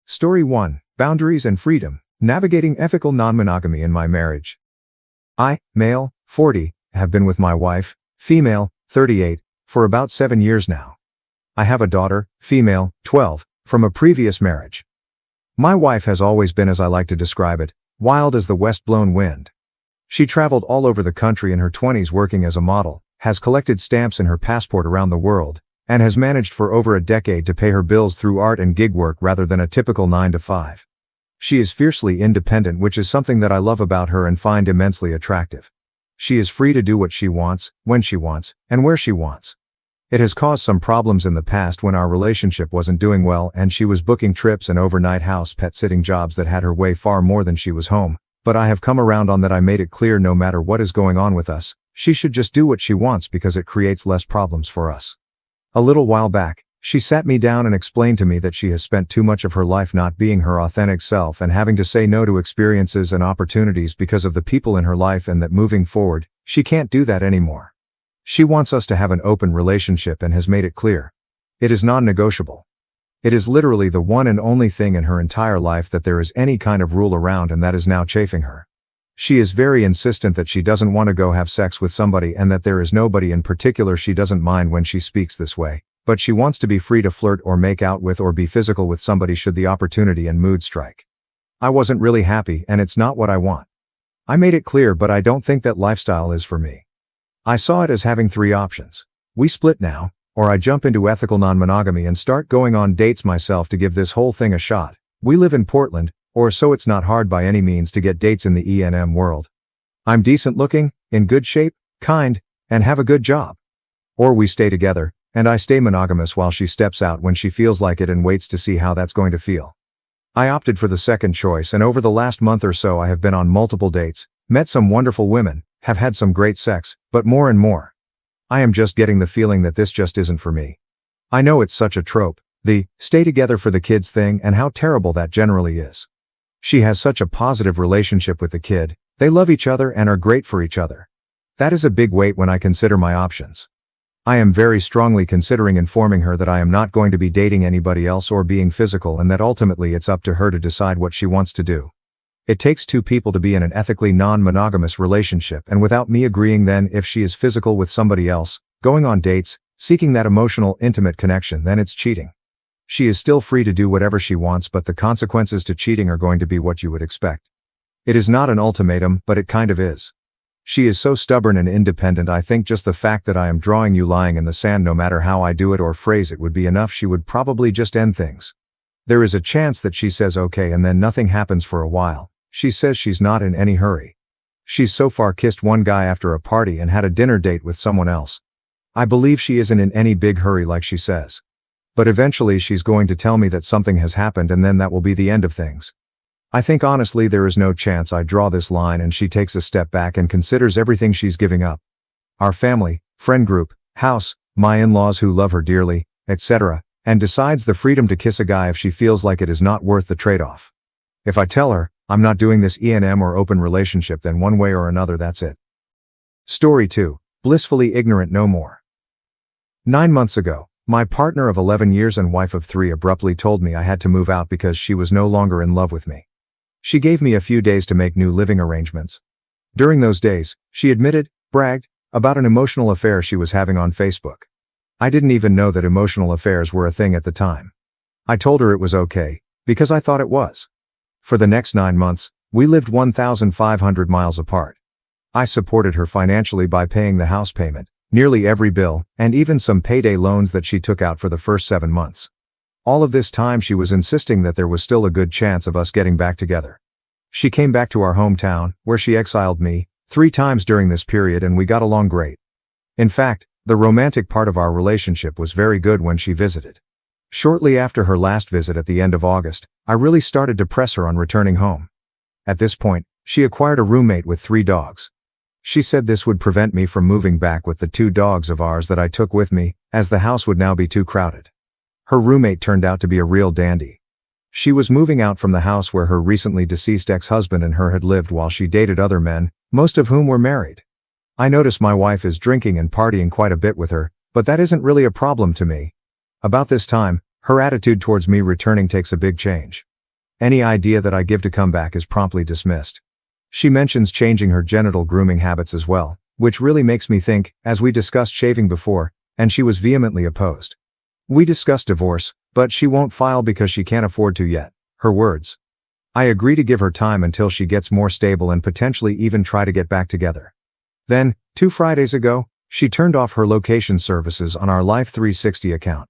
Story 1. Boundaries and Freedom. Navigating Ethical Non-Monogamy in My Marriage. I, male, 40, have been with my wife, female, 38, for about 7 years now. I have a daughter, female, 12, from a previous marriage. My wife has always been, as I like to describe it, wild as the west-blown wind. She traveled all over the country in her 20s working as a model, has collected stamps in her passport around the world, and has managed for over a decade to pay her bills through art and gig work rather than a typical 9-to-5. She is fiercely independent, which is something that I love about her and find immensely attractive. She is free to do what she wants, when she wants, and where she wants. It has caused some problems in the past when our relationship wasn't doing well and she was booking trips and overnight house pet-sitting jobs that had her way far more than she was home, but I have come around on that. I made it clear no matter what is going on with us, she should just do what she wants because it creates less problems for us. A little while back, she sat me down and explained to me that she has spent too much of her life not being her authentic self and having to say no to experiences and opportunities because of the people in her life, and that moving forward, she can't do that anymore. She wants us to have an open relationship and has made it clear. It is non-negotiable. It is literally the one and only thing in her entire life that there is any kind of rule around, and that is now chafing her. She is very insistent that she doesn't want to go have sex with somebody and that there is nobody in particular she doesn't mind when she speaks this way, but she wants to be free to flirt or make out with or be physical with somebody should the opportunity and mood strike. I wasn't really happy, and it's not what I want. I made it clear, but I don't think that lifestyle is for me. I saw it as having 3 options. We split now, or I jump into ethical non-monogamy and start going on dates myself to give this whole thing a shot. We live in Portland, or so it's not hard by any means to get dates in the E&M world. I'm decent looking, in good shape, kind, and have a good job. Or we stay together, and I stay monogamous while she steps out when she feels like it and waits to see how that's going to feel. I opted for the second choice, and over the last month or so I have been on multiple dates, met some wonderful women, have had some great sex, but more and more. I am just getting the feeling that this just isn't for me. I know it's such a trope, the stay together for the kids thing, and how terrible that generally is. She has such a positive relationship with the kid, they love each other and are great for each other. That is a big weight when I consider my options. I am very strongly considering informing her that I am not going to be dating anybody else or being physical, and that ultimately it's up to her to decide what she wants to do. It takes 2 people to be in an ethically non-monogamous relationship, and without me agreeing, then if she is physical with somebody else, going on dates, seeking that emotional, intimate connection, then it's cheating. She is still free to do whatever she wants, but the consequences to cheating are going to be what you would expect. It is not an ultimatum, but it kind of is. She is so stubborn and independent. I think just the fact that I am drawing you lying in the sand, no matter how I do it or phrase it, would be enough. She would probably just end things. There is a chance that she says okay and then nothing happens for a while. She says she's not in any hurry. She's so far kissed one guy after a party and had a dinner date with someone else. I believe she isn't in any big hurry like she says. But eventually she's going to tell me that something has happened, and then that will be the end of things. I think honestly there is no chance I draw this line and she takes a step back and considers everything she's giving up. Our family, friend group, house, my in-laws who love her dearly, etc., and decides the freedom to kiss a guy if she feels like it is not worth the trade-off. If I tell her, I'm not doing this E&M or open relationship, then one way or another that's it. Story 2. Blissfully Ignorant No More. 9 months ago, my partner of 11 years and wife of 3 abruptly told me I had to move out because she was no longer in love with me. She gave me a few days to make new living arrangements. During those days, she bragged, about an emotional affair she was having on Facebook. I didn't even know that emotional affairs were a thing at the time. I told her it was okay, because I thought it was. For the next 9 months, we lived 1,500 miles apart. I supported her financially by paying the house payment, nearly every bill, and even some payday loans that she took out for the first 7 months. All of this time she was insisting that there was still a good chance of us getting back together. She came back to our hometown, where she exiled me 3 times during this period, and we got along great. In fact, the romantic part of our relationship was very good when she visited. Shortly after her last visit at the end of August, I really started to press her on returning home. At this point, she acquired a roommate with 3 dogs. She said this would prevent me from moving back with the 2 dogs of ours that I took with me, as the house would now be too crowded. Her roommate turned out to be a real dandy. She was moving out from the house where her recently deceased ex-husband and her had lived while she dated other men, most of whom were married. I notice my wife is drinking and partying quite a bit with her, but that isn't really a problem to me. About this time, her attitude towards me returning takes a big change. Any idea that I give to come back is promptly dismissed. She mentions changing her genital grooming habits as well, which really makes me think, as we discussed shaving before, and she was vehemently opposed. We discussed divorce, but she won't file because she can't afford to yet, her words. I agree to give her time until she gets more stable and potentially even try to get back together. Then, 2 Fridays ago, she turned off her location services on our Life 360 account.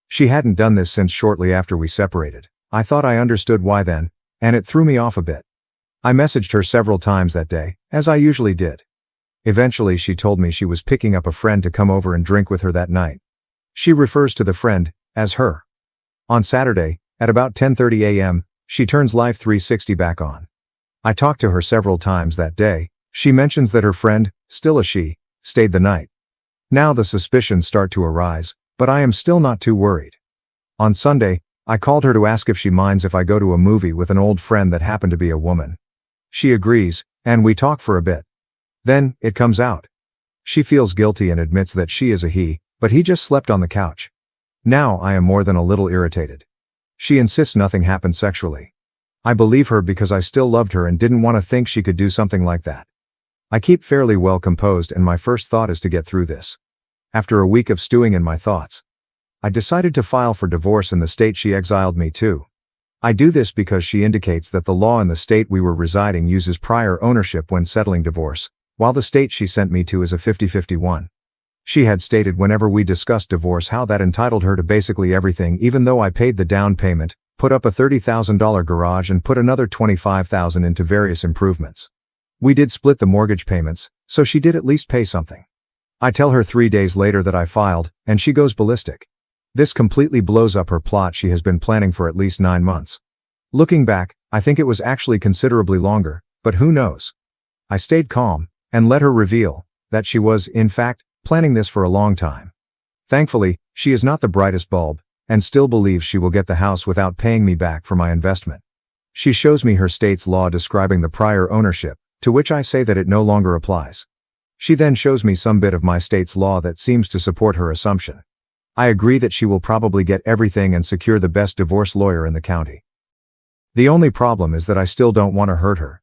She hadn't done this since shortly after we separated. I thought I understood why then, and it threw me off a bit. I messaged her several times that day, as I usually did. Eventually she told me she was picking up a friend to come over and drink with her that night. She refers to the friend as her. On Saturday, at about 10:30 a.m., she turns Life 360 back on. I talked to her several times that day. She mentions that her friend, still a she, stayed the night. Now the suspicions start to arise, but I am still not too worried. On Sunday, I called her to ask if she minds if I go to a movie with an old friend that happened to be a woman. She agrees, and we talk for a bit. Then, it comes out. She feels guilty and admits that she is a he, but he just slept on the couch. Now I am more than a little irritated. She insists nothing happened sexually. I believe her because I still loved her and didn't want to think she could do something like that. I keep fairly well composed and my first thought is to get through this. After a week of stewing in my thoughts, I decided to file for divorce in the state she exiled me to. I do this because she indicates that the law in the state we were residing uses prior ownership when settling divorce, while the state she sent me to is a 50-50 one. She had stated whenever we discussed divorce how that entitled her to basically everything even though I paid the down payment, put up a $30,000 garage and put another $25,000 into various improvements. We did split the mortgage payments, so she did at least pay something. I tell her 3 days later that I filed, and she goes ballistic. This completely blows up her plot she has been planning for at least 9 months. Looking back, I think it was actually considerably longer, but who knows? I stayed calm, and let her reveal that she was, in fact, planning this for a long time. Thankfully, she is not the brightest bulb, and still believes she will get the house without paying me back for my investment. She shows me her state's law describing the prior ownership, to which I say that it no longer applies. She then shows me some bit of my state's law that seems to support her assumption. I agree that she will probably get everything and secure the best divorce lawyer in the county. The only problem is that I still don't want to hurt her.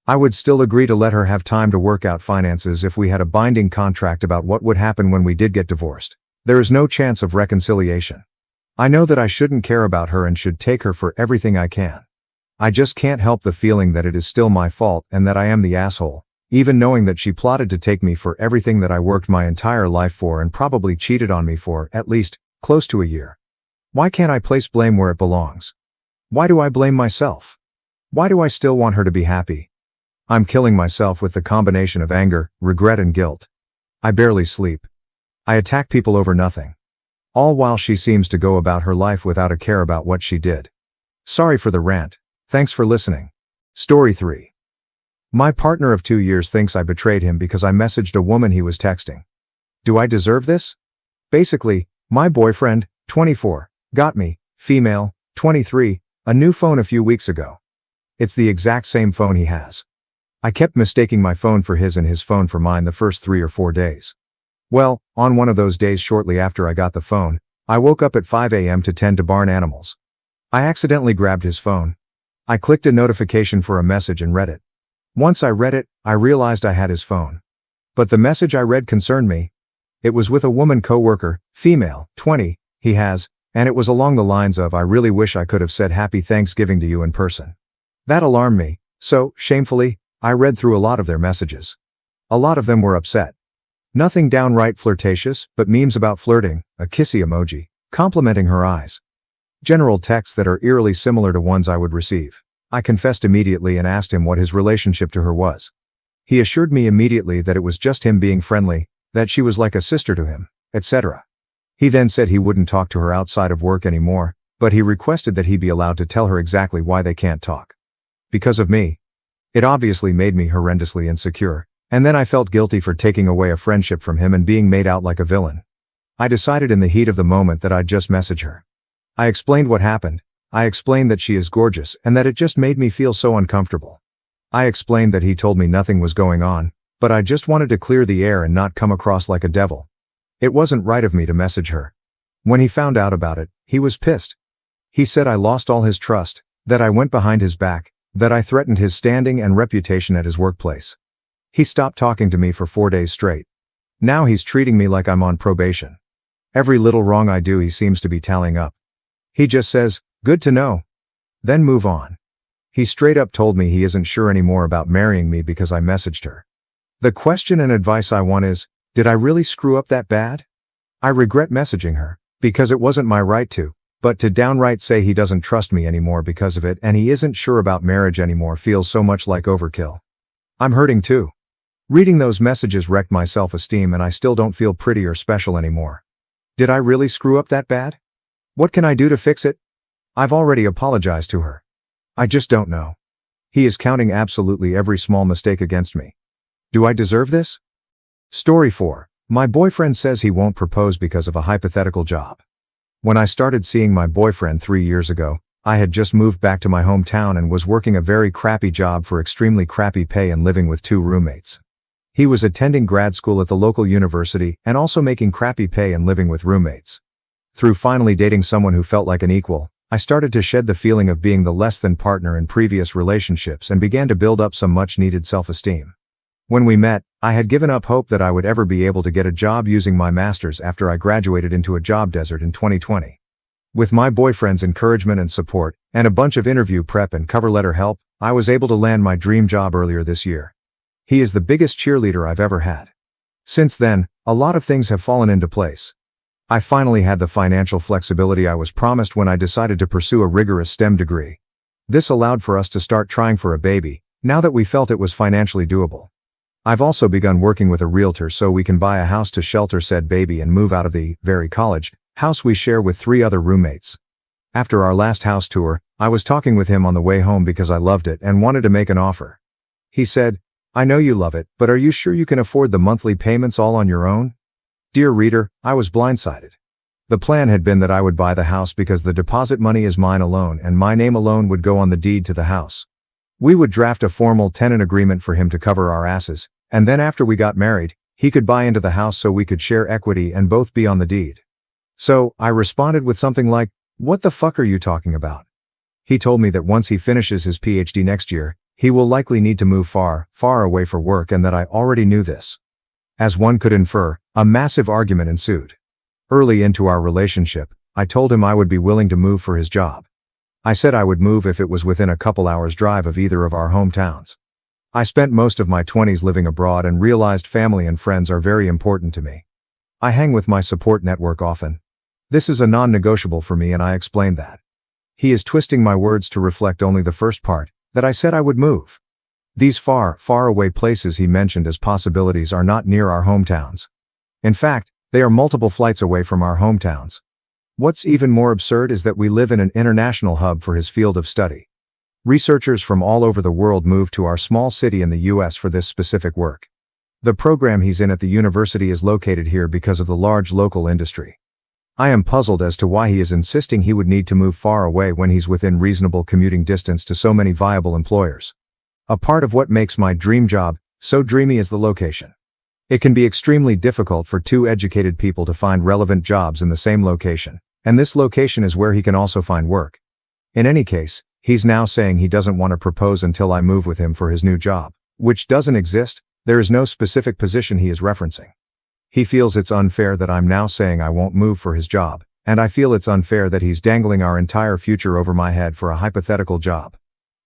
I would still agree to let her have time to work out finances if we had a binding contract about what would happen when we did get divorced. There is no chance of reconciliation. I know that I shouldn't care about her and should take her for everything I can. I just can't help the feeling that it is still my fault and that I am the asshole, even knowing that she plotted to take me for everything that I worked my entire life for and probably cheated on me for, at least, close to a year. Why can't I place blame where it belongs? Why do I blame myself? Why do I still want her to be happy? I'm killing myself with the combination of anger, regret and guilt. I barely sleep. I attack people over nothing. All while she seems to go about her life without a care about what she did. Sorry for the rant. Thanks for listening. Story 3. My partner of 2 years thinks I betrayed him because I messaged a woman he was texting. Do I deserve this? Basically, my boyfriend, 24, got me, female, 23, a new phone a few weeks ago. It's the exact same phone he has. I kept mistaking my phone for his and his phone for mine the first 3 or 4 days. Well, on one of those days shortly after I got the phone, I woke up at 5 a.m. to tend to barn animals. I accidentally grabbed his phone. I clicked a notification for a message and read it. Once I read it, I realized I had his phone. But the message I read concerned me. It was with a woman coworker, female, 20, he has, and it was along the lines of I really wish I could have said Happy Thanksgiving to you in person. That alarmed me, so, shamefully, I read through a lot of their messages. A lot of them were upset. Nothing downright flirtatious, but memes about flirting, a kissy emoji, complimenting her eyes. General texts that are eerily similar to ones I would receive. I confessed immediately and asked him what his relationship to her was. He assured me immediately that it was just him being friendly, that she was like a sister to him, etc. He then said he wouldn't talk to her outside of work anymore, but he requested that he be allowed to tell her exactly why they can't talk. Because of me. It obviously made me horrendously insecure, and then I felt guilty for taking away a friendship from him and being made out like a villain. I decided in the heat of the moment that I'd just message her. I explained what happened. I explained that she is gorgeous and that it just made me feel so uncomfortable. I explained that he told me nothing was going on, but I just wanted to clear the air and not come across like a devil. It wasn't right of me to message her. When he found out about it, he was pissed. He said I lost all his trust, That I went behind his back, that I threatened his standing and reputation at his workplace. He stopped talking to me for 4 days straight. Now he's treating me like I'm on probation. Every little wrong I do he seems to be tallying up. He just says, "Good to know." Then move on. He straight up told me he isn't sure anymore about marrying me because I messaged her. The question and advice I want is, did I really screw up that bad? I regret messaging her, because it wasn't my right to, but to downright say he doesn't trust me anymore because of it and he isn't sure about marriage anymore feels so much like overkill. I'm hurting too. Reading those messages wrecked my self-esteem and I still don't feel pretty or special anymore. Did I really screw up that bad? What can I do to fix it? I've already apologized to her. I just don't know. He is counting absolutely every small mistake against me. Do I deserve this? Story 4. My boyfriend says he won't propose because of a hypothetical job. When I started seeing my boyfriend 3 years ago, I had just moved back to my hometown and was working a very crappy job for extremely crappy pay and living with 2 roommates. He was attending grad school at the local university and also making crappy pay and living with roommates. Through finally dating someone who felt like an equal, I started to shed the feeling of being the less than partner in previous relationships and began to build up some much needed self-esteem. When we met, I had given up hope that I would ever be able to get a job using my master's after I graduated into a job desert in 2020. With my boyfriend's encouragement and support, and a bunch of interview prep and cover letter help, I was able to land my dream job earlier this year. He is the biggest cheerleader I've ever had. Since then, a lot of things have fallen into place. I finally had the financial flexibility I was promised when I decided to pursue a rigorous STEM degree. This allowed for us to start trying for a baby, now that we felt it was financially doable. I've also begun working with a realtor so we can buy a house to shelter said baby and move out of the very college house we share with 3 other roommates. After our last house tour, I was talking with him on the way home because I loved it and wanted to make an offer. He said, "I know you love it, but are you sure you can afford the monthly payments all on your own?" Dear reader, I was blindsided. The plan had been that I would buy the house because the deposit money is mine alone and my name alone would go on the deed to the house. We would draft a formal tenant agreement for him to cover our asses, and then after we got married, he could buy into the house so we could share equity and both be on the deed. So, I responded with something like, "What the fuck are you talking about?" He told me that once he finishes his PhD next year, he will likely need to move far, far away for work and that I already knew this. As one could infer, a massive argument ensued. Early into our relationship, I told him I would be willing to move for his job. I said I would move if it was within a couple hours drive of either of our hometowns. I spent most of my 20s living abroad and realized family and friends are very important to me. I hang with my support network often. This is a non-negotiable for me and I explained that. He is twisting my words to reflect only the first part, that I said I would move. These far, far away places he mentioned as possibilities are not near our hometowns. In fact, they are multiple flights away from our hometowns. What's even more absurd is that we live in an international hub for his field of study. Researchers from all over the world move to our small city in the US for this specific work. The program he's in at the university is located here because of the large local industry. I am puzzled as to why he is insisting he would need to move far away when he's within reasonable commuting distance to so many viable employers. A part of what makes my dream job so dreamy is the location. It can be extremely difficult for 2 educated people to find relevant jobs in the same location, and this location is where he can also find work. In any case, he's now saying he doesn't want to propose until I move with him for his new job, which doesn't exist. There is no specific position he is referencing. He feels it's unfair that I'm now saying I won't move for his job, and I feel it's unfair that he's dangling our entire future over my head for a hypothetical job.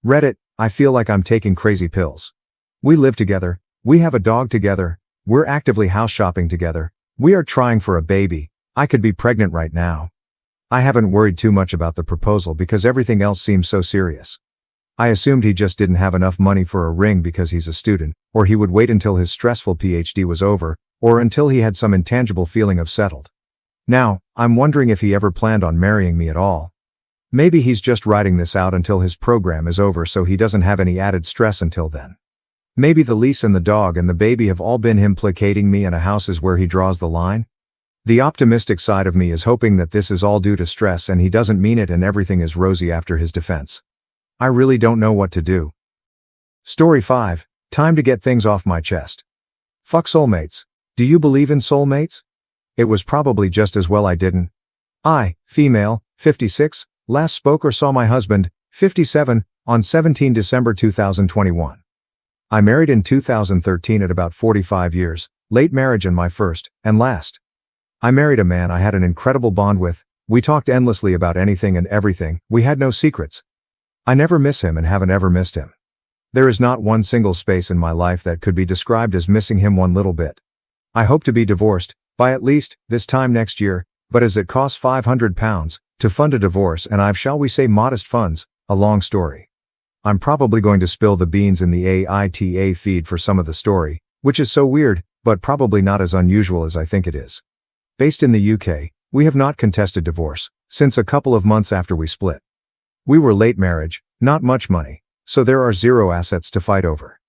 Reddit, I feel like I'm taking crazy pills. We live together, we have a dog together, we're actively house shopping together, we are trying for a baby, I could be pregnant right now. I haven't worried too much about the proposal because everything else seems so serious. I assumed he just didn't have enough money for a ring because he's a student, or he would wait until his stressful PhD was over, or until he had some intangible feeling of settled. Now, I'm wondering if he ever planned on marrying me at all. Maybe he's just riding this out until his program is over so he doesn't have any added stress until then. Maybe the lease and the dog and the baby have all been him placating me and a house is where he draws the line. The optimistic side of me is hoping that this is all due to stress and he doesn't mean it and everything is rosy after his defense. I really don't know what to do. Story 5. Time to get things off my chest. Fuck soulmates. Do you believe in soulmates? It was probably just as well I didn't. I, female, 56, last spoke or saw my husband, 57, on 17 December 2021. I married in 2013 at about 45 years, late marriage and my first, and last. I married a man I had an incredible bond with. We talked endlessly about anything and everything, we had no secrets. I never miss him and haven't ever missed him. There is not one single space in my life that could be described as missing him one little bit. I hope to be divorced, by at least, this time next year, but as it costs £500 to fund a divorce and I've shall we say modest funds, a long story. I'm probably going to spill the beans in the AITA feed for some of the story, which is so weird, but probably not as unusual as I think it is. Based in the UK, we have not contested divorce, since a couple of months after we split. We were late marriage, not much money, so there are zero assets to fight over.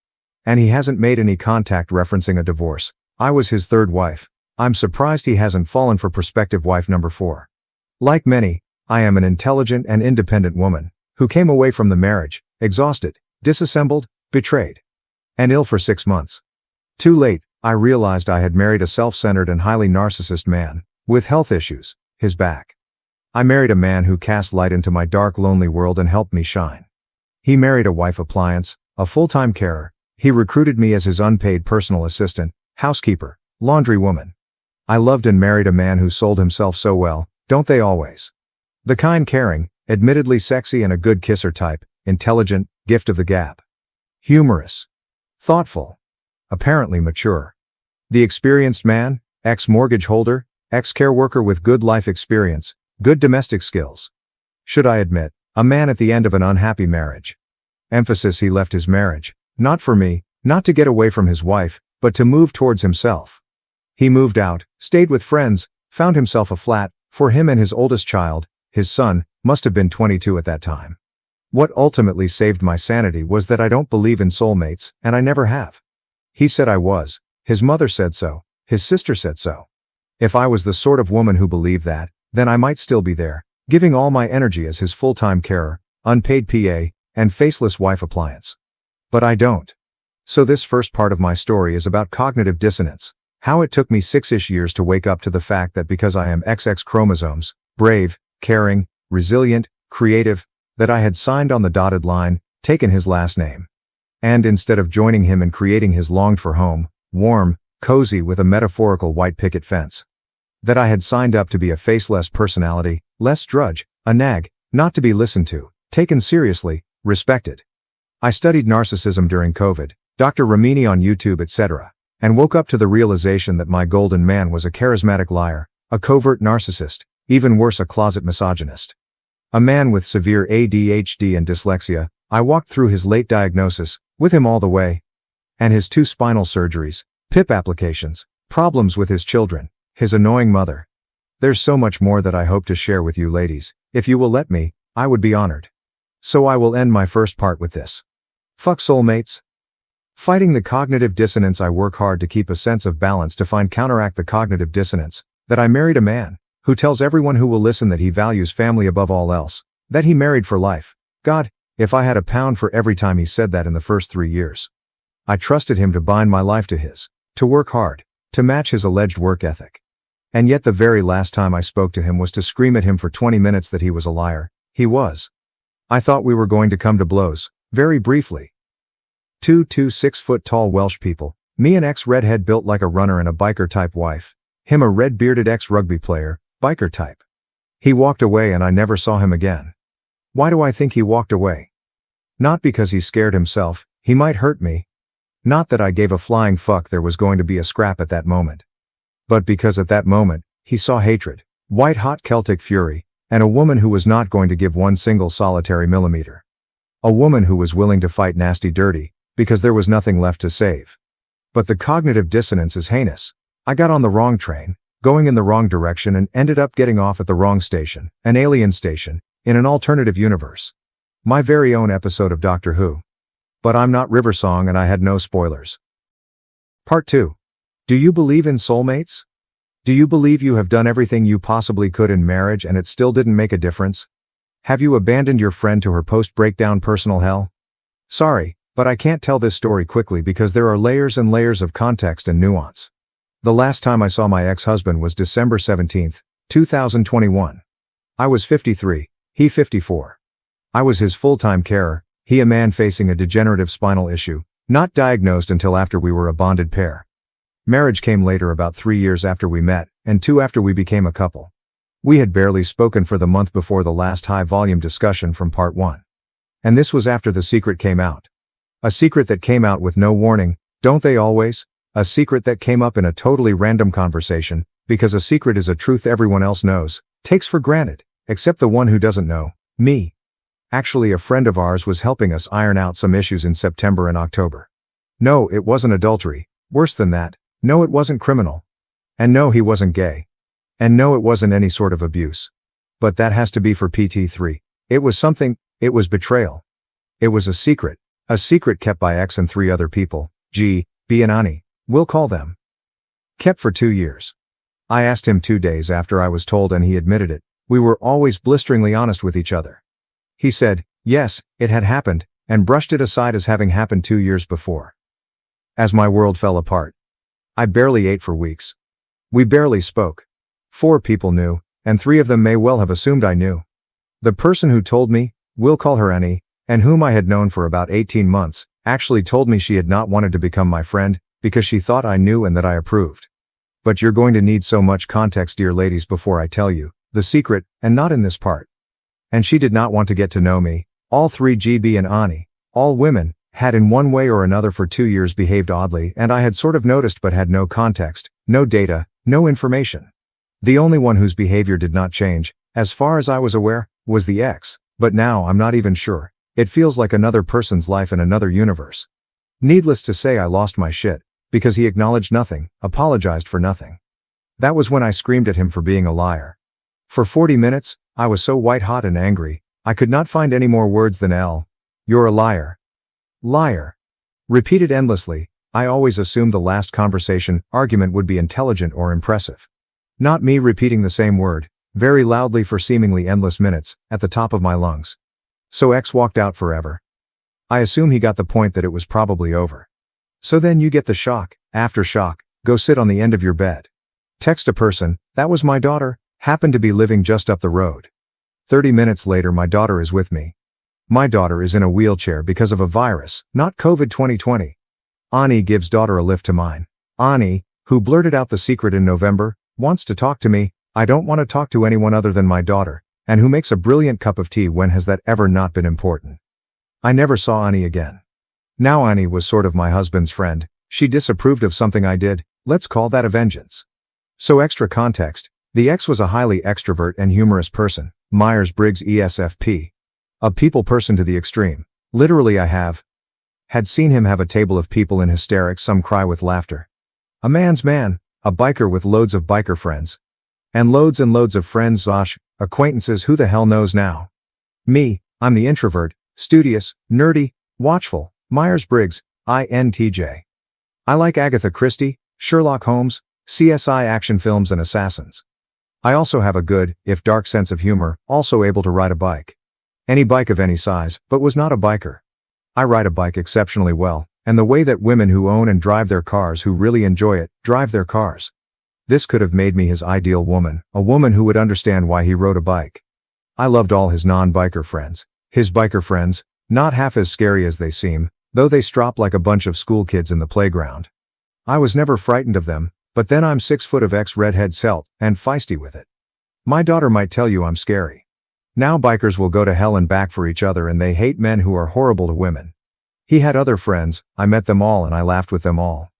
And he hasn't made any contact referencing a divorce. I was his third wife. I'm surprised he hasn't fallen for prospective wife number 4. Like many, I am an intelligent and independent woman, who came away from the marriage, exhausted, disassembled, betrayed, and ill for 6 months. Too late, I realized I had married a self-centered and highly narcissist man, with health issues, his back. I married a man who cast light into my dark lonely world and helped me shine. He married a wife appliance, a full-time carer. He recruited me as his unpaid personal assistant, housekeeper, laundry woman. I loved and married a man who sold himself so well, don't they always? The kind caring, admittedly sexy and a good kisser type, intelligent, gift of the gab. Humorous. Thoughtful. Apparently mature. The experienced man, ex-mortgage holder, ex-care worker with good life experience, good domestic skills. Should I admit, a man at the end of an unhappy marriage. Emphasis: he left his marriage, not for me, not to get away from his wife, but to move towards himself. He moved out, stayed with friends, found himself a flat, for him and his oldest child, his son, must have been 22 at that time. What ultimately saved my sanity was that I don't believe in soulmates, and I never have. He said I was, his mother said so, his sister said so. If I was the sort of woman who believed that, then I might still be there, giving all my energy as his full-time carer, unpaid PA, and faceless wife appliance. But I don't. So this first part of my story is about cognitive dissonance. How it took me 6-ish years to wake up to the fact that because I am XX chromosomes, brave, caring, resilient, creative, that I had signed on the dotted line, taken his last name. And instead of joining him in creating his longed-for home, warm, cozy with a metaphorical white picket fence. That I had signed up to be a faceless personality, less drudge, a nag, not to be listened to, taken seriously, respected. I studied narcissism during COVID, Dr. Ramini on YouTube etc., and woke up to the realization that my golden man was a charismatic liar, a covert narcissist, even worse a closet misogynist. A man with severe ADHD and dyslexia. I walked through his late diagnosis, with him all the way. And his 2 spinal surgeries, PIP applications, problems with his children, his annoying mother. There's so much more that I hope to share with you ladies. If you will let me, I would be honored. So I will end my first part with this. Fuck soulmates. Fighting the cognitive dissonance. I work hard to keep a sense of balance to counteract the cognitive dissonance, that I married a man, who tells everyone who will listen that he values family above all else, that he married for life. God, if I had a pound for every time he said that in the first 3 years. I trusted him to bind my life to his, to work hard, to match his alleged work ethic. And yet the very last time I spoke to him was to scream at him for 20 minutes that he was a liar. He was. I thought we were going to come to blows, very briefly. 2 6-foot-tall Welsh people, me an ex-redhead built like a runner and a biker-type wife, him a red-bearded ex-rugby player, biker type. He walked away and I never saw him again. Why do I think he walked away? Not because he scared himself, he might hurt me. Not that I gave a flying fuck there was going to be a scrap at that moment. But because at that moment, he saw hatred, white-hot Celtic fury, and a woman who was not going to give one single solitary millimeter. A woman who was willing to fight nasty dirty, because there was nothing left to save. But the cognitive dissonance is heinous. I got on the wrong train, going in the wrong direction and ended up getting off at the wrong station, an alien station, in an alternative universe. My very own episode of Doctor Who. But I'm not Riversong and I had no spoilers. Part 2. Do you believe in soulmates? Do you believe you have done everything you possibly could in marriage and it still didn't make a difference? Have you abandoned your friend to her post-breakdown personal hell? Sorry, but I can't tell this story quickly because there are layers and layers of context and nuance. The last time I saw my ex-husband was December 17, 2021. I was 53, he 54. I was his full-time carer, he a man facing a degenerative spinal issue, not diagnosed until after we were a bonded pair. Marriage came later, about 3 years after we met, and 2 after we became a couple. We had barely spoken for the month before the last high-volume discussion from part 1. And this was after the secret came out. A secret that came out with no warning, don't they always? A secret that came up in a totally random conversation, because a secret is a truth everyone else knows, takes for granted, except the one who doesn't know, me. Actually, a friend of ours was helping us iron out some issues in September and October. No, it wasn't adultery. Worse than that. No, it wasn't criminal. And no, he wasn't gay. And no, it wasn't any sort of abuse. But that has to be for PT3. It was something, it was betrayal. It was a secret kept by X and 3 other people, G, B and Ani, we'll call them. Kept for 2 years. I asked him 2 days after I was told and he admitted it. We were always blisteringly honest with each other. He said, yes, it had happened, and brushed it aside as having happened 2 years before. As my world fell apart. I barely ate for weeks. We barely spoke. 4 people knew, and 3 of them may well have assumed I knew. The person who told me, we'll call her Annie, and whom I had known for about 18 months, actually told me she had not wanted to become my friend, because she thought I knew and that I approved. But you're going to need so much context, dear ladies, before I tell you the secret, and not in this part. And she did not want to get to know me. All 3, GB and Ani, all women, had in one way or another for 2 years behaved oddly, and I had sort of noticed but had no context, no data, no information. The only one whose behavior did not change, as far as I was aware, was the ex, but now I'm not even sure. It feels like another person's life in another universe. Needless to say, I lost my shit, because he acknowledged nothing, apologized for nothing. That was when I screamed at him for being a liar. For 40 minutes, I was so white-hot and angry, I could not find any more words than you're a liar. Liar. Repeated endlessly. I always assumed the last argument would be intelligent or impressive. Not me repeating the same word, very loudly for seemingly endless minutes, at the top of my lungs. So X walked out forever. I assume he got the point that it was probably over. So then you get the shock, aftershock, go sit on the end of your bed. Text a person, that was my daughter, happened to be living just up the road. 30 minutes later my daughter is with me. My daughter is in a wheelchair because of a virus, not COVID 2020. Ani gives daughter a lift to mine. Ani, who blurted out the secret in November, wants to talk to me. I don't want to talk to anyone other than my daughter, and who makes a brilliant cup of tea. When has that ever not been important? I never saw Ani again. Now Ani was sort of my husband's friend. She disapproved of something I did. Let's call that a vengeance. So extra context. The ex was a highly extrovert and humorous person, Myers-Briggs ESFP. A people person to the extreme. Literally I had seen him have a table of people in hysterics, some cry with laughter. A man's man, a biker with loads of biker friends. And loads of friends, acquaintances, who the hell knows now? Me, I'm the introvert, studious, nerdy, watchful, Myers-Briggs, INTJ. I like Agatha Christie, Sherlock Holmes, CSI action films and assassins. I also have a good, if dark sense of humor, also able to ride a bike. Any bike of any size, but was not a biker. I ride a bike exceptionally well, and the way that women who own and drive their cars, who really enjoy it, drive their cars. This could have made me his ideal woman, a woman who would understand why he rode a bike. I loved all his non-biker friends. His biker friends, not half as scary as they seem, though they strop like a bunch of school kids in the playground. I was never frightened of them, but then I'm 6 foot of ex-redhead celt, and feisty with it. My daughter might tell you I'm scary. Now bikers will go to hell and back for each other, and they hate men who are horrible to women. He had other friends, I met them all and I laughed with them all.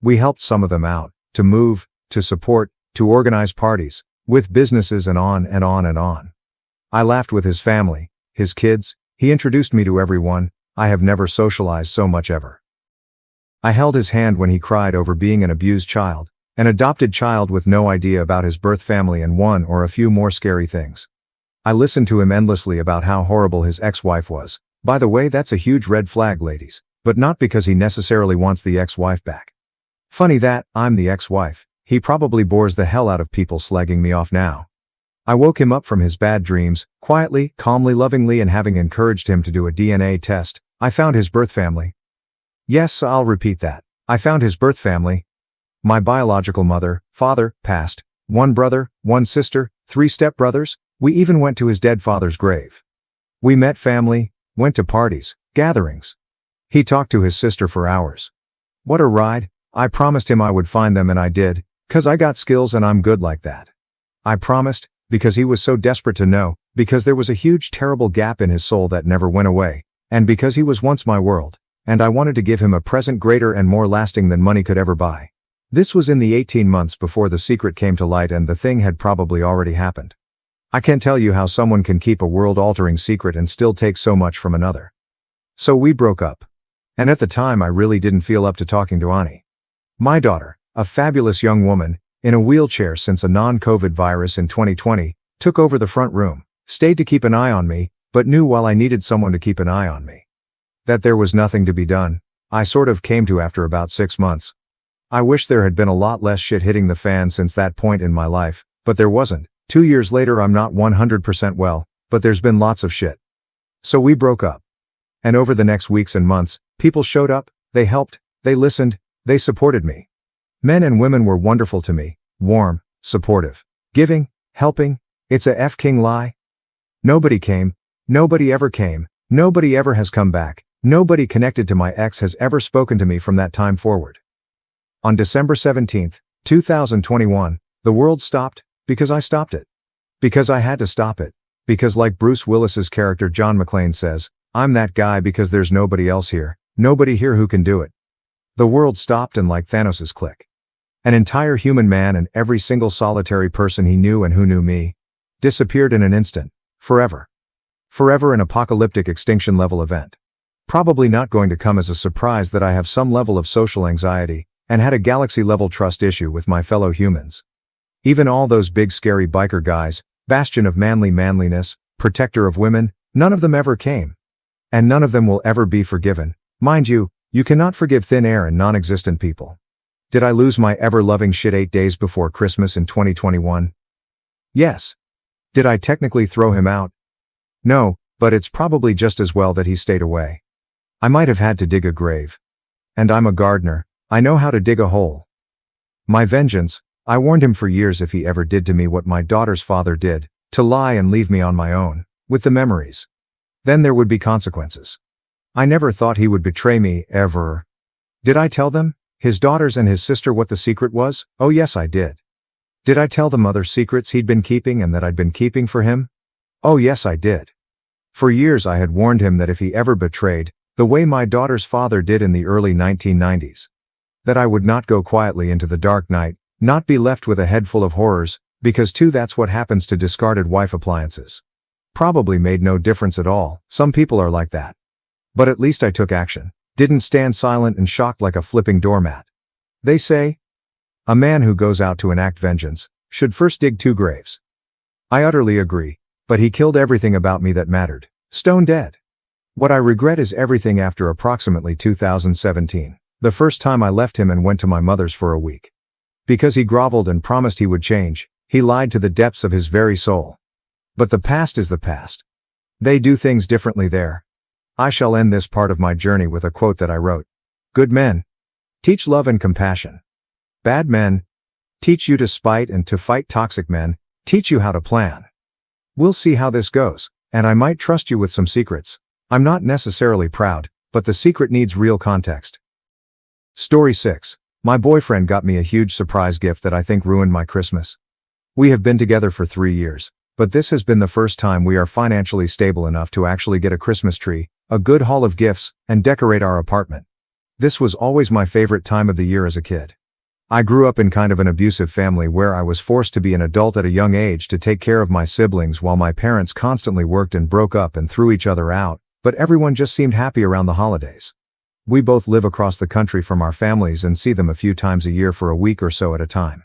We helped some of them out, to move, to support, to organize parties, with businesses and on and on and on. I laughed with his family, his kids, he introduced me to everyone. I have never socialized so much ever. I held his hand when he cried over being an abused child, an adopted child with no idea about his birth family and one or a few more scary things. I listened to him endlessly about how horrible his ex-wife was. By the way, that's a huge red flag, ladies, but not because he necessarily wants the ex-wife back. Funny that, I'm the ex-wife. He probably bores the hell out of people slagging me off now. I woke him up from his bad dreams, quietly, calmly, lovingly, and having encouraged him to do a DNA test, I found his birth family. Yes, I'll repeat that. I found his birth family. My biological mother, father, passed, 1 brother, 1 sister, 3 stepbrothers. We even went to his dead father's grave. We met family, went to parties, gatherings. He talked to his sister for hours. What a ride. I promised him I would find them and I did, 'cause I got skills and I'm good like that. I promised, because he was so desperate to know, because there was a huge terrible gap in his soul that never went away, and because he was once my world, and I wanted to give him a present greater and more lasting than money could ever buy. This was in the 18 months before the secret came to light and the thing had probably already happened. I can't tell you how someone can keep a world-altering secret and still take so much from another. So we broke up. And at the time I really didn't feel up to talking to Ani. My daughter, a fabulous young woman, in a wheelchair since a non-COVID virus in 2020, took over the front room, stayed to keep an eye on me, but knew while I needed someone to keep an eye on me, that there was nothing to be done, I sort of came to after about 6 months. I wish there had been a lot less shit hitting the fan since that point in my life, but there wasn't. 2 years later I'm not 100% well, but there's been lots of shit. So we broke up. And over the next weeks and months, people showed up, they helped, they listened, they supported me. Men and women were wonderful to me, warm, supportive, giving, helping. It's a f-king lie. Nobody came, nobody ever came, nobody ever has come back, nobody connected to my ex has ever spoken to me from that time forward. On December 17th, 2021, the world stopped, because I stopped it. Because I had to stop it. Because like Bruce Willis's character John McClane says, I'm that guy because there's nobody else here, nobody here who can do it. The world stopped and like Thanos's click. An entire human man and every single solitary person he knew and who knew me, disappeared in an instant, forever. Forever, an apocalyptic extinction level event. Probably not going to come as a surprise that I have some level of social anxiety, and had a galaxy level trust issue with my fellow humans. Even all those big scary biker guys, bastion of manliness, protector of women, none of them ever came. And none of them will ever be forgiven. Mind you, you cannot forgive thin air and non-existent people. Did I lose my ever-loving shit 8 days before Christmas in 2021? Yes. Did I technically throw him out? No, but it's probably just as well that he stayed away. I might have had to dig a grave. And I'm a gardener, I know how to dig a hole. My vengeance, I warned him for years if he ever did to me what my daughter's father did, to lie and leave me on my own, with the memories. Then there would be consequences. I never thought he would betray me, ever. Did I tell them, his daughters and his sister, what the secret was? Oh yes, I did. Did I tell them other secrets he'd been keeping and that I'd been keeping for him? Oh yes, I did. For years I had warned him that if he ever betrayed, the way my daughter's father did in the early 1990s, that I would not go quietly into the dark night, not be left with a head full of horrors, because too that's what happens to discarded wife appliances. Probably made no difference at all, some people are like that. But at least I took action, didn't stand silent and shocked like a flipping doormat. They say, a man who goes out to enact vengeance, should first dig 2 graves. I utterly agree, but he killed everything about me that mattered, stone dead. What I regret is everything after approximately 2017, the first time I left him and went to my mother's for a week. Because he groveled and promised he would change, he lied to the depths of his very soul. But the past is the past. They do things differently there. I shall end this part of my journey with a quote that I wrote. Good men teach love and compassion. Bad men teach you to spite and to fight. Toxic men teach you how to plan. We'll see how this goes, and I might trust you with some secrets. I'm not necessarily proud, but the secret needs real context. Story 6. My boyfriend got me a huge surprise gift that I think ruined my Christmas. We have been together for 3 years, but this has been the first time we are financially stable enough to actually get a Christmas tree, a good haul of gifts, and decorate our apartment. This was always my favorite time of the year as a kid. I grew up in kind of an abusive family where I was forced to be an adult at a young age to take care of my siblings while my parents constantly worked and broke up and threw each other out, but everyone just seemed happy around the holidays. We both live across the country from our families and see them a few times a year for a week or so at a time.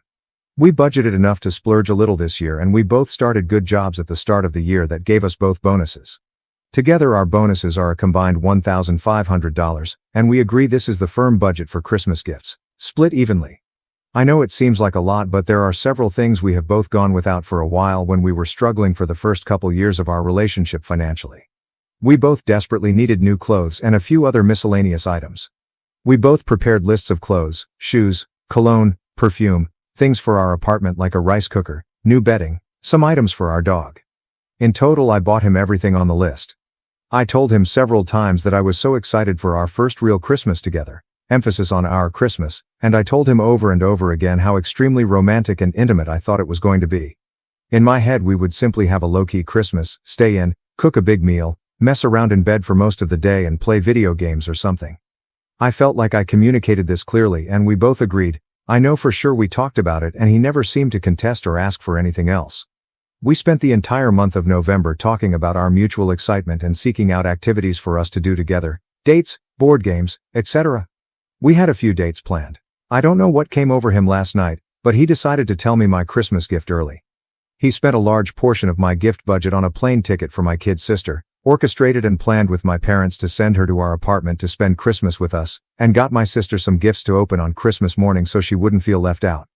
We budgeted enough to splurge a little this year, and we both started good jobs at the start of the year that gave us both bonuses. Together our bonuses are a combined $1,500, and we agree this is the firm budget for Christmas gifts, split evenly. I know it seems like a lot, but there are several things we have both gone without for a while when we were struggling for the first couple years of our relationship financially. We both desperately needed new clothes and a few other miscellaneous items. We both prepared lists of clothes, shoes, cologne, perfume, things for our apartment like a rice cooker, new bedding, some items for our dog. In total I bought him everything on the list. I told him several times that I was so excited for our first real Christmas together, emphasis on our Christmas, and I told him over and over again how extremely romantic and intimate I thought it was going to be. In my head we would simply have a low-key Christmas, stay in, cook a big meal, mess around in bed for most of the day and play video games or something. I felt like I communicated this clearly and we both agreed. I know for sure we talked about it and he never seemed to contest or ask for anything else. We spent the entire month of November talking about our mutual excitement and seeking out activities for us to do together, dates, board games, etc. We had a few dates planned. I don't know what came over him last night, but he decided to tell me my Christmas gift early. He spent a large portion of my gift budget on a plane ticket for my kid's sister, orchestrated and planned with my parents to send her to our apartment to spend Christmas with us, and got my sister some gifts to open on Christmas morning so she wouldn't feel left out.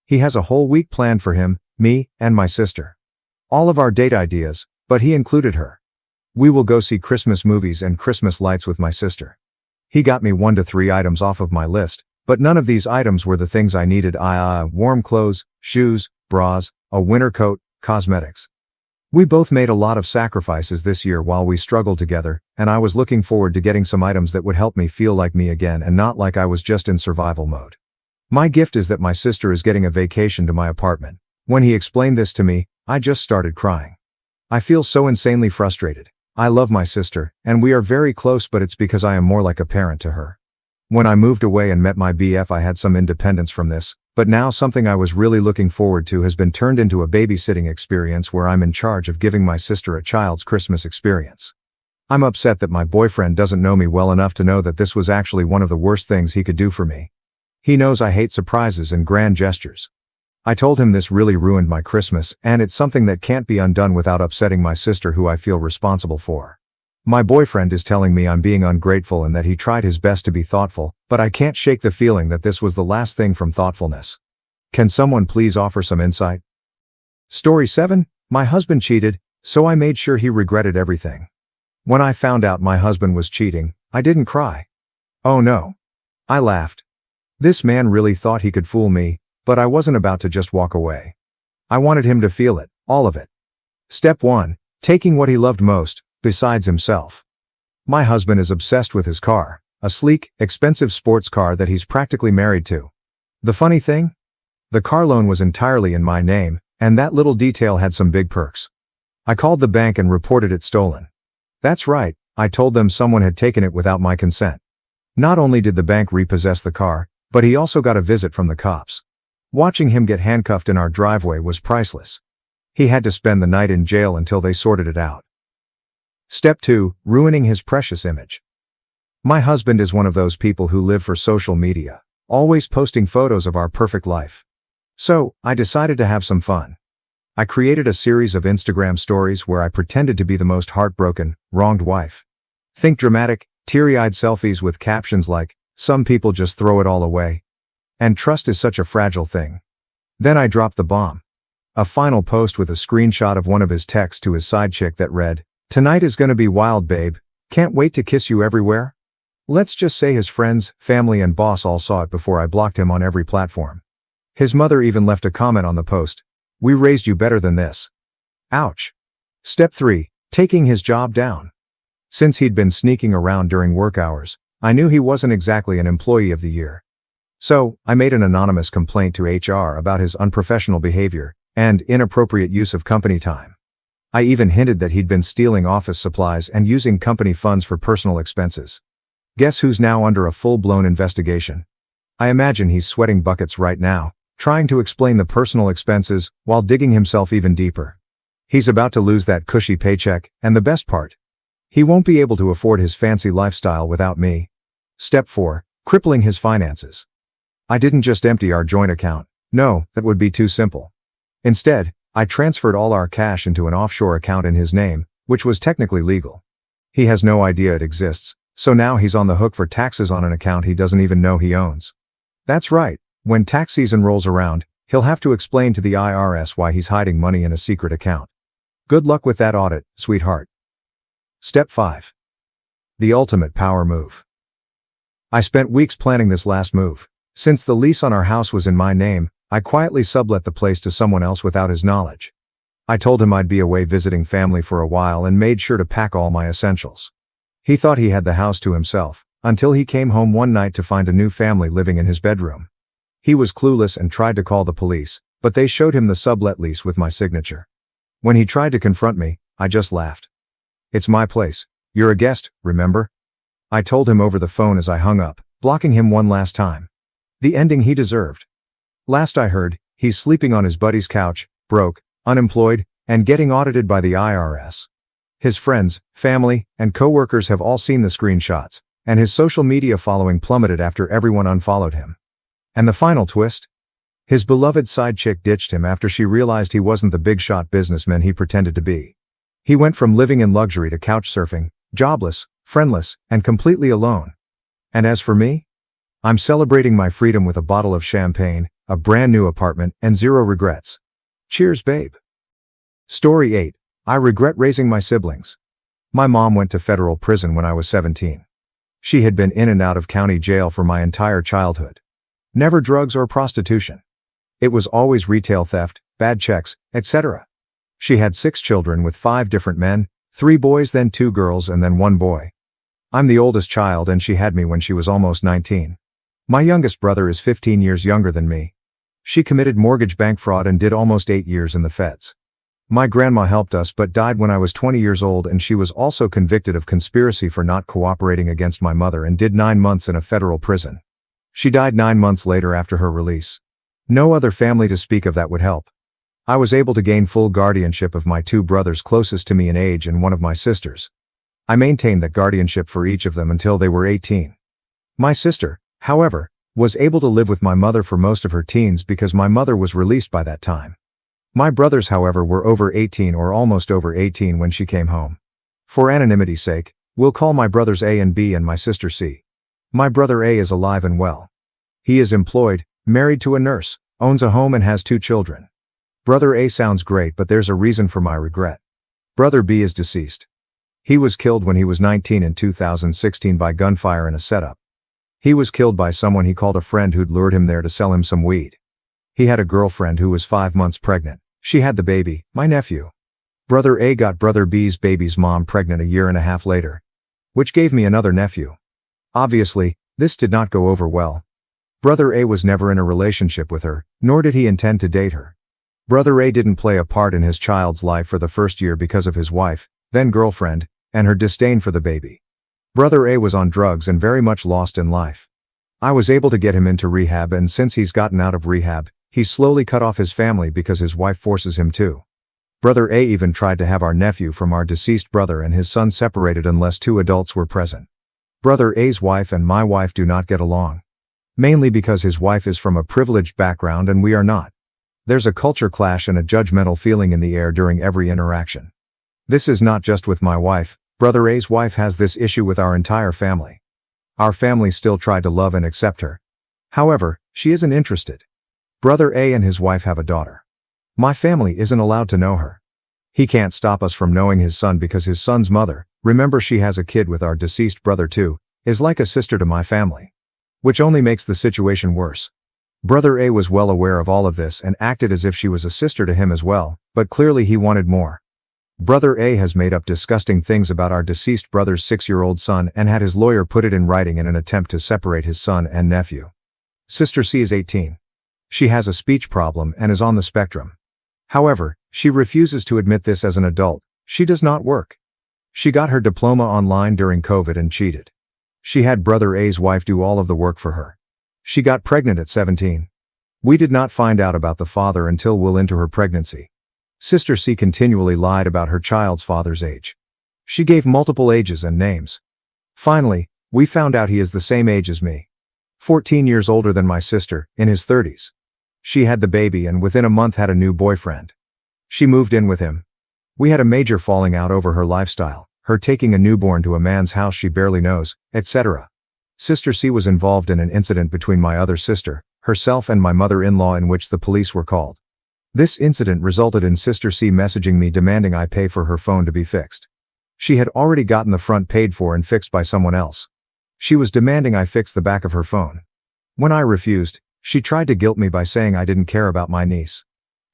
He has a whole week planned for him, me, and my sister. All of our date ideas, but he included her. We will go see Christmas movies and Christmas lights with my sister. He got me 1 to 3 items off of my list, but none of these items were the things I needed. Warm clothes, shoes, bras, a winter coat, cosmetics. We both made a lot of sacrifices this year while we struggled together, and I was looking forward to getting some items that would help me feel like me again and not like I was just in survival mode. My gift is that my sister is getting a vacation to my apartment. When he explained this to me, I just started crying. I feel so insanely frustrated. I love my sister, and we are very close, but it's because I am more like a parent to her. When I moved away and met my BF, I had some independence from this, but now something I was really looking forward to has been turned into a babysitting experience where I'm in charge of giving my sister a child's Christmas experience. I'm upset that my boyfriend doesn't know me well enough to know that this was actually one of the worst things he could do for me. He knows I hate surprises and grand gestures. I told him this really ruined my Christmas, and it's something that can't be undone without upsetting my sister, who I feel responsible for. My boyfriend is telling me I'm being ungrateful and that he tried his best to be thoughtful, but I can't shake the feeling that this was the last thing from thoughtfulness. Can someone please offer some insight? Story 7. My husband cheated, so I made sure he regretted everything. When I found out my husband was cheating, I didn't cry. Oh no. I laughed. This man really thought he could fool me, but I wasn't about to just walk away. I wanted him to feel it, all of it. Step 1. Taking what he loved most, besides himself. My husband is obsessed with his car, a sleek, expensive sports car that he's practically married to. The funny thing? The car loan was entirely in my name, and that little detail had some big perks. I called the bank and reported it stolen. That's right, I told them someone had taken it without my consent. Not only did the bank repossess the car, but he also got a visit from the cops. Watching him get handcuffed in our driveway was priceless. He had to spend the night in jail until they sorted it out. Step 2. Ruining his precious image. My husband is one of those people who live for social media, always posting photos of our perfect life. So, I decided to have some fun. I created a series of Instagram stories where I pretended to be the most heartbroken, wronged wife. Think dramatic, teary-eyed selfies with captions like, "Some people just throw it all away. And trust is such a fragile thing." Then I dropped the bomb. A final post with a screenshot of one of his texts to his side chick that read, "Tonight is gonna be wild, babe. Can't wait to kiss you everywhere." Let's just say his friends, family and boss all saw it before I blocked him on every platform. His mother even left a comment on the post. "We raised you better than this." Ouch. Step 3. Taking his job down. Since he'd been sneaking around during work hours, I knew he wasn't exactly an employee of the year. So, I made an anonymous complaint to HR about his unprofessional behavior and inappropriate use of company time. I even hinted that he'd been stealing office supplies and using company funds for personal expenses. Guess who's now under a full-blown investigation? I imagine he's sweating buckets right now, trying to explain the personal expenses while digging himself even deeper. He's about to lose that cushy paycheck, and the best part, he won't be able to afford his fancy lifestyle without me. Step 4. Crippling his finances. I didn't just empty our joint account. No, that would be too simple. Instead, I transferred all our cash into an offshore account in his name, which was technically legal. He has no idea it exists, so now he's on the hook for taxes on an account he doesn't even know he owns. That's right, when tax season rolls around, he'll have to explain to the IRS why he's hiding money in a secret account. Good luck with that audit, sweetheart. Step 5. The ultimate power move. I spent weeks planning this last move. Since the lease on our house was in my name, I quietly sublet the place to someone else without his knowledge. I told him I'd be away visiting family for a while and made sure to pack all my essentials. He thought he had the house to himself, until he came home one night to find a new family living in his bedroom. He was clueless and tried to call the police, but they showed him the sublet lease with my signature. When he tried to confront me, I just laughed. "It's my place. You're a guest, remember?" I told him over the phone as I hung up, blocking him one last time. The ending he deserved. Last I heard, he's sleeping on his buddy's couch, broke, unemployed, and getting audited by the IRS. His friends, family, and coworkers have all seen the screenshots, and his social media following plummeted after everyone unfollowed him. And the final twist? His beloved side chick ditched him after she realized he wasn't the big shot businessman he pretended to be. He went from living in luxury to couch surfing, jobless, friendless, and completely alone. And as for me? I'm celebrating my freedom with a bottle of champagne, a brand new apartment, and zero regrets. Cheers, babe. Story 8. I regret raising my siblings. My mom went to federal prison when I was 17. She had been in and out of county jail for my entire childhood. Never drugs or prostitution. It was always retail theft, bad checks, etc. She had 6 children with 5 different men, 3 boys then 2 girls and then 1 boy. I'm the oldest child and she had me when she was almost 19. My youngest brother is 15 years younger than me. She committed mortgage bank fraud and did almost 8 years in the feds. My grandma helped us but died when I was 20 years old, and she was also convicted of conspiracy for not cooperating against my mother and did 9 months in a federal prison. She died 9 months later after her release. No other family to speak of that would help. I was able to gain full guardianship of my 2 brothers closest to me in age and one of my sisters. I maintained that guardianship for each of them until they were 18. My sister, however, was able to live with my mother for most of her teens because my mother was released by that time. My brothers, however, were over 18 or almost over 18 when she came home. For anonymity's sake, we'll call my brothers A and B and my sister C. My brother A is alive and well. He is employed, married to a nurse, owns a home and has 2 children. Brother A sounds great, but there's a reason for my regret. Brother B is deceased. He was killed when he was 19 in 2016 by gunfire in a setup. He was killed by someone he called a friend who'd lured him there to sell him some weed. He had a girlfriend who was 5 months pregnant. She had the baby, my nephew. Brother A got Brother B's baby's mom pregnant a year and a half later, which gave me another nephew. Obviously, this did not go over well. Brother A was never in a relationship with her, nor did he intend to date her. Brother A didn't play a part in his child's life for the first year because of his wife, then girlfriend, and her disdain for the baby. Brother A was on drugs and very much lost in life. I was able to get him into rehab, and since he's gotten out of rehab, he's slowly cut off his family because his wife forces him to. Brother A even tried to have our nephew from our deceased brother and his son separated unless 2 adults were present. Brother A's wife and my wife do not get along. Mainly because his wife is from a privileged background and we are not. There's a culture clash and a judgmental feeling in the air during every interaction. This is not just with my wife. Brother A's wife has this issue with our entire family. Our family still tried to love and accept her. However, she isn't interested. Brother A and his wife have a daughter. My family isn't allowed to know her. He can't stop us from knowing his son because his son's mother, remember she has a kid with our deceased brother too, is like a sister to my family. Which only makes the situation worse. Brother A was well aware of all of this and acted as if she was a sister to him as well, but clearly he wanted more. Brother A has made up disgusting things about our deceased brother's 6-year-old son and had his lawyer put it in writing in an attempt to separate his son and nephew. Sister C is 18. She has a speech problem and is on the spectrum. However, she refuses to admit this as an adult. She does not work. She got her diploma online during COVID and cheated. She had Brother A's wife do all of the work for her. She got pregnant at 17. We did not find out about the father until well into her pregnancy. Sister C continually lied about her child's father's age. She gave multiple ages and names. Finally, we found out he is the same age as me. 14 years older than my sister, in his 30s. She had the baby and within a month had a new boyfriend. She moved in with him. We had a major falling out over her lifestyle, her taking a newborn to a man's house she barely knows, etc. Sister C was involved in an incident between my other sister, herself and my mother-in-law in which the police were called. This incident resulted in Sister C messaging me demanding I pay for her phone to be fixed. She had already gotten the front paid for and fixed by someone else. She was demanding I fix the back of her phone. When I refused, she tried to guilt me by saying I didn't care about my niece.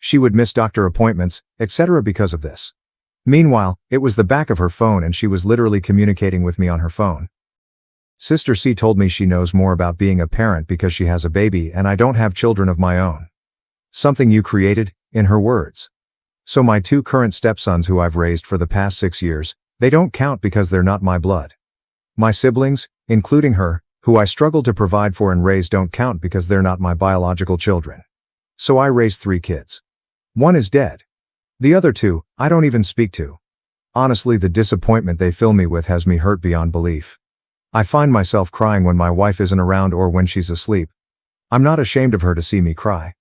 She would miss doctor appointments, etc. because of this. Meanwhile, it was the back of her phone and she was literally communicating with me on her phone. Sister C told me she knows more about being a parent because she has a baby and I don't have children of my own. Something you created, in her words. So my 2 current stepsons who I've raised for the past 6 years, they don't count because they're not my blood. My siblings, including her, who I struggle to provide for and raise, don't count because they're not my biological children. So I raised 3 kids. 1 is dead. The other 2, I don't even speak to. Honestly, the disappointment they fill me with has me hurt beyond belief. I find myself crying when my wife isn't around or when she's asleep. I'm not ashamed of her to see me cry.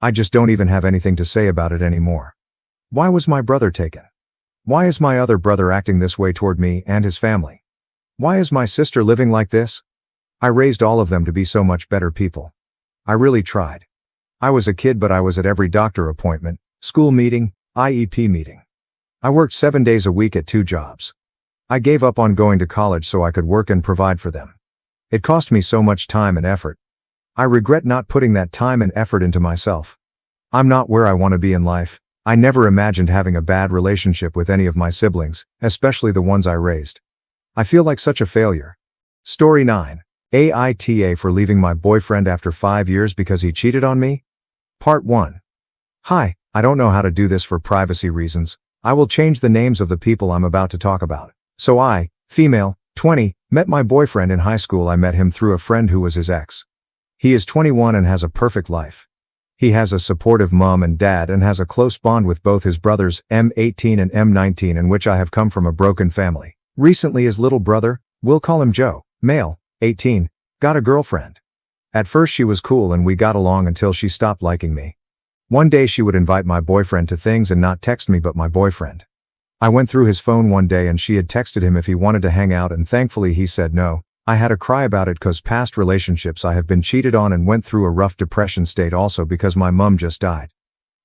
I just don't even have anything to say about it anymore. Why was my brother taken? Why is my other brother acting this way toward me and his family? Why is my sister living like this? I raised all of them to be so much better people. I really tried. I was a kid, but I was at every doctor appointment, school meeting, IEP meeting. I worked 7 days a week at 2 jobs. I gave up on going to college so I could work and provide for them. It cost me so much time and effort. I regret not putting that time and effort into myself. I'm not where I want to be in life. I never imagined having a bad relationship with any of my siblings, especially the ones I raised. I feel like such a failure. Story 9. AITA for leaving my boyfriend after 5 years because he cheated on me? Part 1. Hi, I don't know how to do this for privacy reasons. I will change the names of the people I'm about to talk about. So I, female, 20, met my boyfriend in high school. I met him through a friend who was his ex. He is 21 and has a perfect life. He has a supportive mom and dad and has a close bond with both his brothers, M18 and M19, in which I have come from a broken family. Recently his little brother, we'll call him Joe, male, 18, got a girlfriend. At first she was cool and we got along until she stopped liking me. One day she would invite my boyfriend to things and not text me but my boyfriend. I went through his phone one day and she had texted him if he wanted to hang out and thankfully he said no. I had a cry about it cause past relationships I have been cheated on and went through a rough depression state also because my mom just died.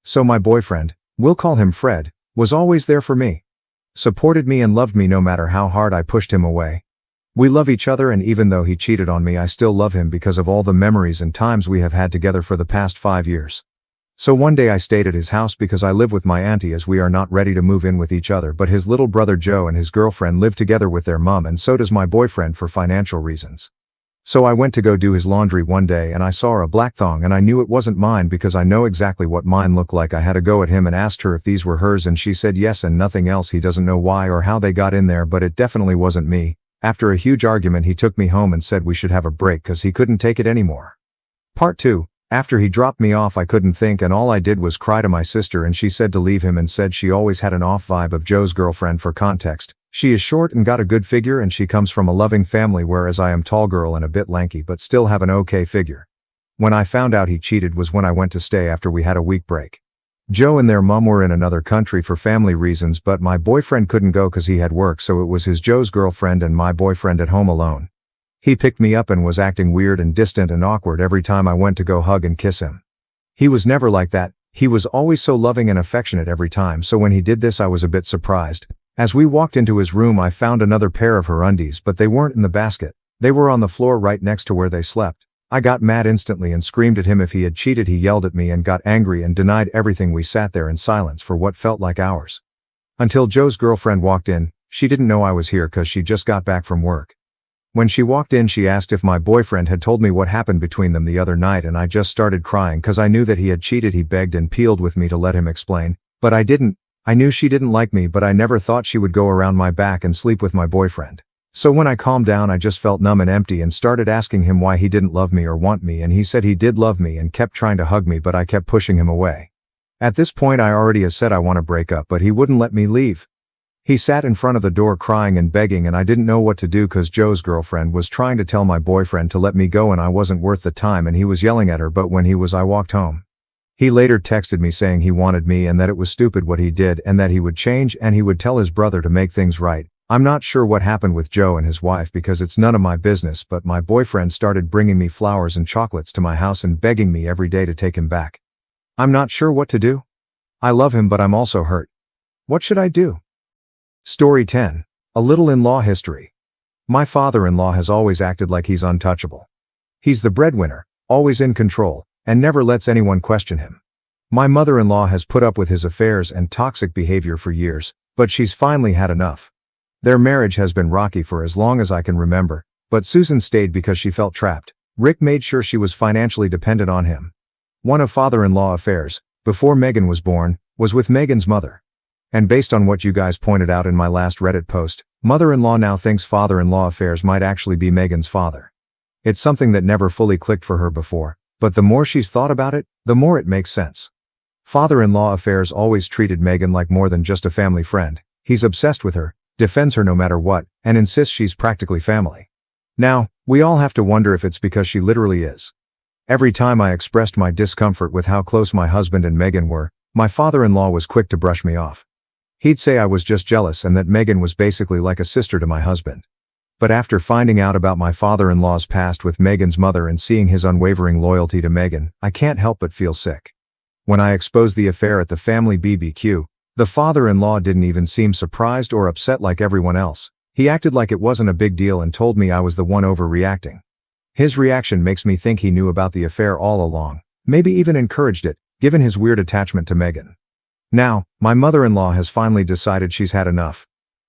So my boyfriend, we'll call him Fred, was always there for me. Supported me and loved me no matter how hard I pushed him away. We love each other and even though he cheated on me I still love him because of all the memories and times we have had together for the past 5 years. So one day I stayed at his house because I live with my auntie as we are not ready to move in with each other, but his little brother Joe and his girlfriend live together with their mom and so does my boyfriend for financial reasons. So I went to go do his laundry one day and I saw a black thong and I knew it wasn't mine because I know exactly what mine looked like. I had to go at him and asked her if these were hers and she said yes and nothing else. He doesn't know why or how they got in there, but it definitely wasn't me. After a huge argument he took me home and said we should have a break cause he couldn't take it anymore. Part 2. After he dropped me off I couldn't think and all I did was cry to my sister and she said to leave him and said she always had an off vibe of Joe's girlfriend. For context, she is short and got a good figure and she comes from a loving family whereas I am tall girl and a bit lanky but still have an okay figure. When I found out he cheated was when I went to stay after we had a week break. Joe and their mom were in another country for family reasons but my boyfriend couldn't go cause he had work so it was his Joe's girlfriend and my boyfriend at home alone. He picked me up and was acting weird and distant and awkward every time I went to go hug and kiss him. He was never like that, he was always so loving and affectionate every time, so when he did this I was a bit surprised. As we walked into his room I found another pair of her undies but they weren't in the basket, they were on the floor right next to where they slept. I got mad instantly and screamed at him if he had cheated. He yelled at me and got angry and denied everything. We sat there in silence for what felt like hours. Until Joe's girlfriend walked in. She didn't know I was here cause she just got back from work. When she walked in she asked if my boyfriend had told me what happened between them the other night and I just started crying cause I knew that he had cheated. He begged and peeled with me to let him explain, but I didn't. I knew she didn't like me but I never thought she would go around my back and sleep with my boyfriend. So when I calmed down I just felt numb and empty and started asking him why he didn't love me or want me and he said he did love me and kept trying to hug me but I kept pushing him away. At this point I already said I want to break up but he wouldn't let me leave. He sat in front of the door crying and begging and I didn't know what to do cause Joe's girlfriend was trying to tell my boyfriend to let me go and I wasn't worth the time and he was yelling at her but when I walked home. He later texted me saying he wanted me and that it was stupid what he did and that he would change and he would tell his brother to make things right. I'm not sure what happened with Joe and his wife because it's none of my business but my boyfriend started bringing me flowers and chocolates to my house and begging me every day to take him back. I'm not sure what to do. I love him but I'm also hurt. What should I do? Story 10. A little in-law history. My father-in-law has always acted like he's untouchable. He's the breadwinner, always in control, and never lets anyone question him. My mother-in-law has put up with his affairs and toxic behavior for years, but she's finally had enough. Their marriage has been rocky for as long as I can remember, but Susan stayed because she felt trapped. Rick made sure she was financially dependent on him. One of father-in-law affairs, before Megan was born, was with Megan's mother. And based on what you guys pointed out in my last Reddit post, mother-in-law now thinks father-in-law affairs might actually be Megan's father. It's something that never fully clicked for her before, but the more she's thought about it, the more it makes sense. Father-in-law affairs always treated Megan like more than just a family friend. He's obsessed with her, defends her no matter what, and insists she's practically family. Now, we all have to wonder if it's because she literally is. Every time I expressed my discomfort with how close my husband and Megan were, my father-in-law was quick to brush me off. He'd say I was just jealous and that Megan was basically like a sister to my husband. But after finding out about my father-in-law's past with Megan's mother and seeing his unwavering loyalty to Megan, I can't help but feel sick. When I exposed the affair at the family BBQ, the father-in-law didn't even seem surprised or upset like everyone else. He acted like it wasn't a big deal and told me I was the one overreacting. His reaction makes me think he knew about the affair all along, maybe even encouraged it, given his weird attachment to Megan. Now, my mother-in-law has finally decided she's had enough.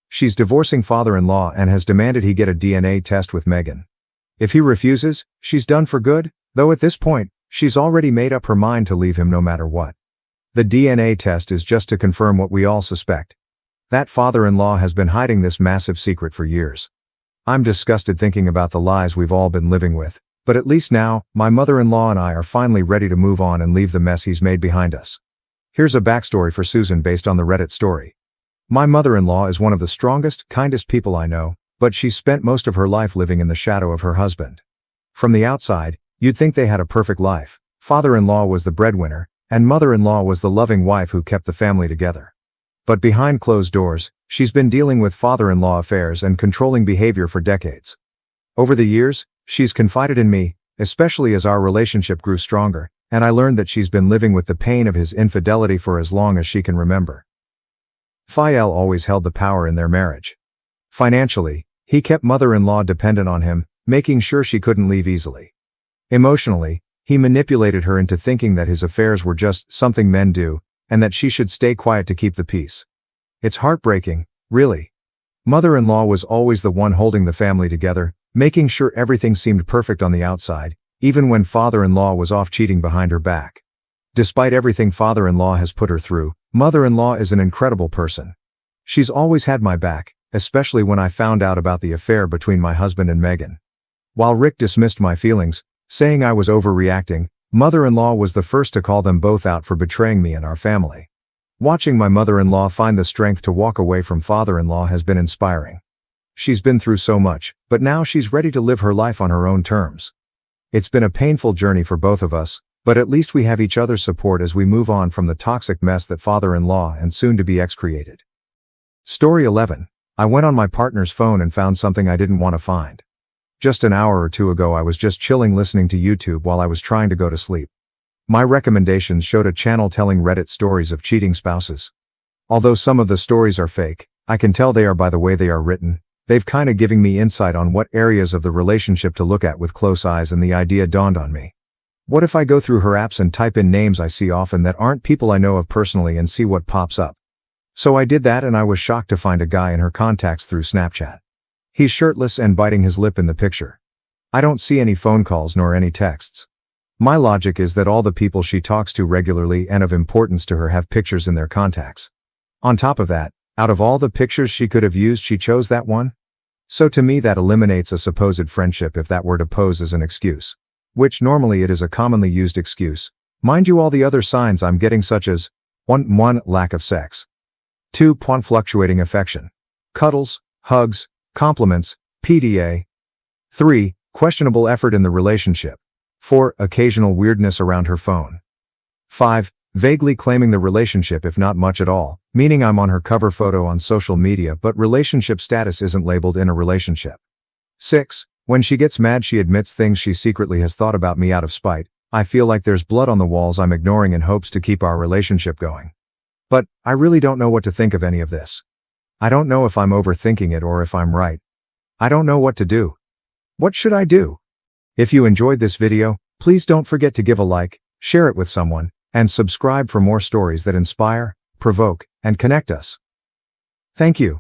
She's divorcing father-in-law and has demanded he get a DNA test with Megan. If he refuses, she's done for good, though at this point, she's already made up her mind to leave him no matter what. The DNA test is just to confirm what we all suspect. That father-in-law has been hiding this massive secret for years. I'm disgusted thinking about the lies we've all been living with, but at least now, my mother-in-law and I are finally ready to move on and leave the mess he's made behind us. Here's a backstory for Susan based on the Reddit story. My mother-in-law is one of the strongest, kindest people I know, but she's spent most of her life living in the shadow of her husband. From the outside, you'd think they had a perfect life. Father-in-law was the breadwinner, and mother-in-law was the loving wife who kept the family together. But behind closed doors, she's been dealing with father-in-law affairs and controlling behavior for decades. Over the years, she's confided in me, especially as our relationship grew stronger, and I learned that she's been living with the pain of his infidelity for as long as she can remember. Fael always held the power in their marriage. Financially, he kept mother-in-law dependent on him, making sure she couldn't leave easily. Emotionally, he manipulated her into thinking that his affairs were just something men do, and that she should stay quiet to keep the peace. It's heartbreaking, really. Mother-in-law was always the one holding the family together, making sure everything seemed perfect on the outside, even when father-in-law was off cheating behind her back. Despite everything father-in-law has put her through, mother-in-law is an incredible person. She's always had my back, especially when I found out about the affair between my husband and Megan. While Rick dismissed my feelings, saying I was overreacting, mother-in-law was the first to call them both out for betraying me and our family. Watching my mother-in-law find the strength to walk away from father-in-law has been inspiring. She's been through so much, but now she's ready to live her life on her own terms. It's been a painful journey for both of us, but at least we have each other's support as we move on from the toxic mess that father-in-law and soon-to-be ex created. Story 11. I went on my partner's phone and found something I didn't want to find. Just an hour or two ago I was just chilling listening to YouTube while I was trying to go to sleep. My recommendations showed a channel telling Reddit stories of cheating spouses. Although some of the stories are fake, I can tell they are by the way they are written. They've kinda giving me insight on what areas of the relationship to look at with close eyes, and the idea dawned on me. What if I go through her apps and type in names I see often that aren't people I know of personally and see what pops up? So I did that and I was shocked to find a guy in her contacts through Snapchat. He's shirtless and biting his lip in the picture. I don't see any phone calls nor any texts. My logic is that all the people she talks to regularly and of importance to her have pictures in their contacts. On top of that, out of all the pictures she could have used, she chose that one? So to me that eliminates a supposed friendship if that were to pose as an excuse. Which normally it is a commonly used excuse. Mind you, all the other signs I'm getting, such as 1. Lack of sex. 2. Fluctuating affection. Cuddles, hugs, compliments, PDA. 3. Questionable effort in the relationship. 4. Occasional weirdness around her phone. 5. Vaguely claiming the relationship if not much at all, meaning I'm on her cover photo on social media but relationship status isn't labeled in a relationship. 6. When she gets mad she admits things she secretly has thought about me out of spite. I feel like there's blood on the walls I'm ignoring in hopes to keep our relationship going. But I really don't know what to think of any of this. I don't know if I'm overthinking it or if I'm right. I don't know what to do. What should I do? If you enjoyed this video, please don't forget to give a like, share it with someone, and subscribe for more stories that inspire, provoke, and connect us. Thank you.